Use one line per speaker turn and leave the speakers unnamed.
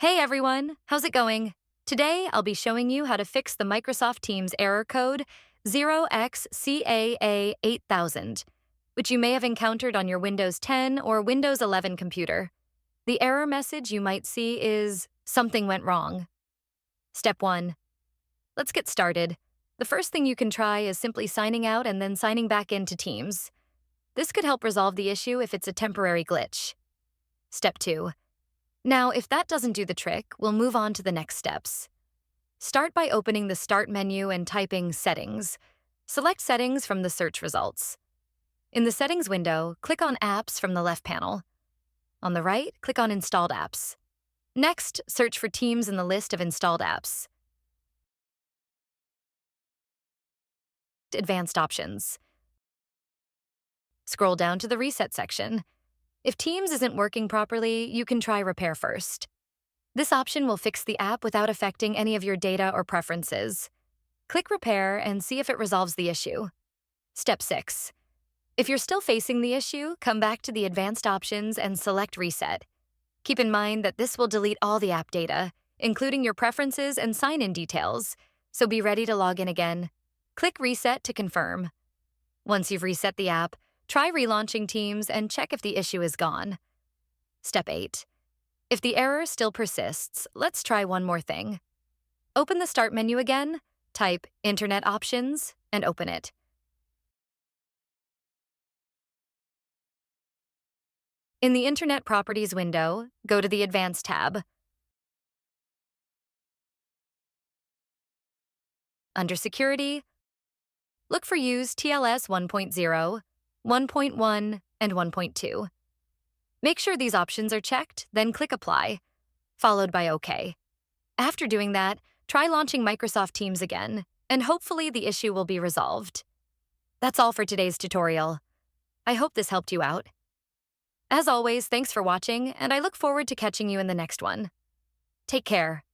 Hey everyone, how's it going? Today I'll be showing you how to fix the Microsoft Teams error code 0xCAA80000, which you may have encountered on your Windows 10 or Windows 11 computer. The error message you might see is "Something went wrong." Step 1. Let's get started. The first thing you can try is simply signing out and then signing back into Teams. This could help resolve the issue if it's a temporary glitch. Step 2. Now, if that doesn't do the trick, we'll move on to the next steps. Start by opening the Start menu and typing Settings. Select Settings from the search results. In the Settings window, click on Apps from the left panel. On the right, click on Installed Apps. Next, search for Teams in the list of installed apps. Advanced Options. Scroll down to the Reset section. If Teams isn't working properly, you can try Repair first. This option will fix the app without affecting any of your data or preferences. Click Repair and see if it resolves the issue. Step 6. If you're still facing the issue, come back to the Advanced Options and select Reset. Keep in mind that this will delete all the app data, including your preferences and sign-in details, so be ready to log in again. Click Reset to confirm. Once you've reset the app, try relaunching Teams and check if the issue is gone. Step 8. If the error still persists, let's try one more thing. Open the Start menu again, type Internet Options, and open it. In the Internet Properties window, go to the Advanced tab. Under Security, look for Use TLS 1.0, 1.1, and 1.2. Make sure these options are checked, then click Apply, followed by OK. After doing that, try launching Microsoft Teams again, and hopefully the issue will be resolved. That's all for today's tutorial. I hope this helped you out. As always, thanks for watching, and I look forward to catching you in the next one. Take care.